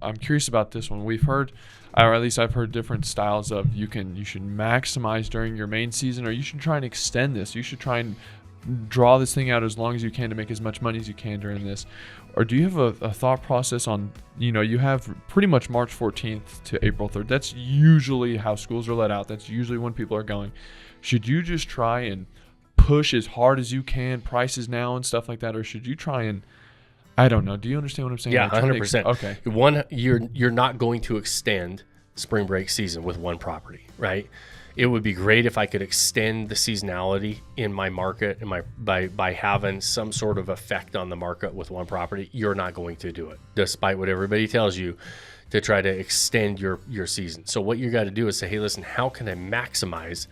I'm curious about this one. We've heard, or at least I've heard different styles of you should maximize during your main season, or you should try and extend this. You should try and draw this thing out as long as you can to make as much money as you can during this. Or do you have a thought process on, you have pretty much March 14th to April 3rd. That's usually how schools are let out. That's usually when people are going. Should you just try and push as hard as you can, prices now and stuff like that? Or should you try and, I don't know. Do you understand what I'm saying? Yeah, 100%. Okay. You're not going to extend spring break season with one property, right? It would be great if I could extend the seasonality in my market and by having some sort of effect on the market with one property. You're not going to do it, despite what everybody tells you, to try to extend your season. So what you got to do is say, hey, listen, how can I maximize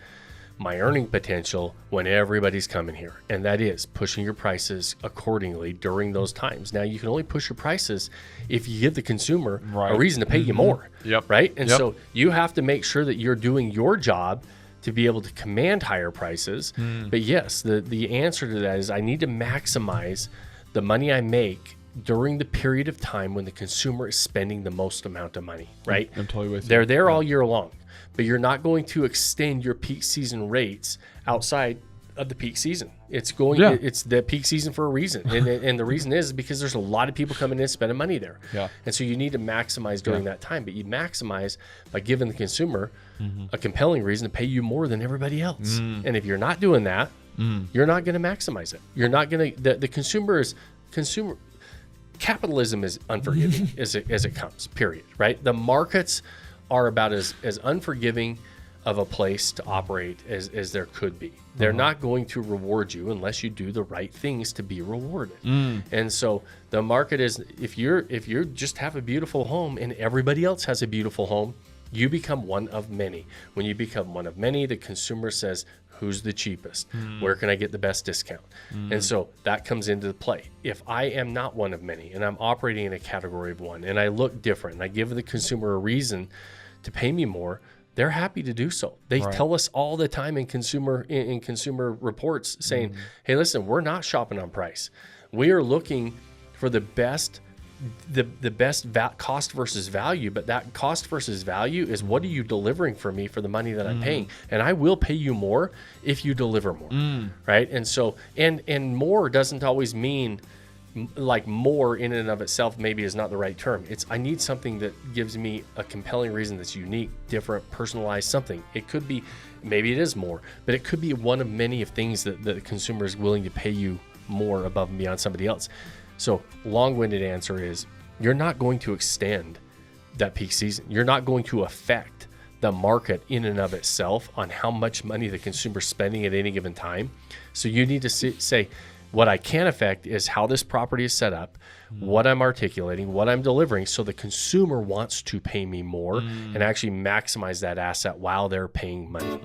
my earning potential when everybody's coming here? And that is pushing your prices accordingly during those times. Now, you can only push your prices if you give the consumer a reason to pay you more, right? And so you have to make sure that you're doing your job to be able to command higher prices. But yes, the answer to that is I need to maximize the money I make during the period of time when the consumer is spending the most amount of money, right? I'm totally with you. They're there all year long, but you're not going to extend your peak season rates outside of the peak season. It's the peak season for a reason. And the reason is because there's a lot of people coming in spending money there. Yeah. And so you need to maximize during that time, but you maximize by giving the consumer a compelling reason to pay you more than everybody else. And if you're not doing that, you're not going to maximize it. You're not going to, the consumer capitalism is unforgiving as it comes, period, right? The markets are about as unforgiving of a place to operate as there could be. They're not going to reward you unless you do the right things to be rewarded. And so the market is, if you just have a beautiful home and everybody else has a beautiful home, you become one of many. When you become one of many, the consumer says, who's the cheapest? Where can I get the best discount? And so that comes into play. If I am not one of many and I'm operating in a category of one and I look different and I give the consumer a reason to pay me more, they're happy to do so. They tell us all the time in consumer reports saying, hey, listen, we're not shopping on price. We are looking for the best cost versus value, but that cost versus value is what are you delivering for me for the money that I'm paying? And I will pay you more if you deliver more, right? And so, and more doesn't always mean like more in and of itself maybe is not the right term. It's I need something that gives me a compelling reason that's unique, different, personalized something. It could be, maybe it is more, but it could be one of many of things that the consumer is willing to pay you more above and beyond somebody else. So long-winded answer is you're not going to extend that peak season. You're not going to affect the market in and of itself on how much money the consumer's spending at any given time. So you need to say, what I can affect is how this property is set up, what I'm articulating, what I'm delivering, so the consumer wants to pay me more and actually maximize that asset while they're paying money.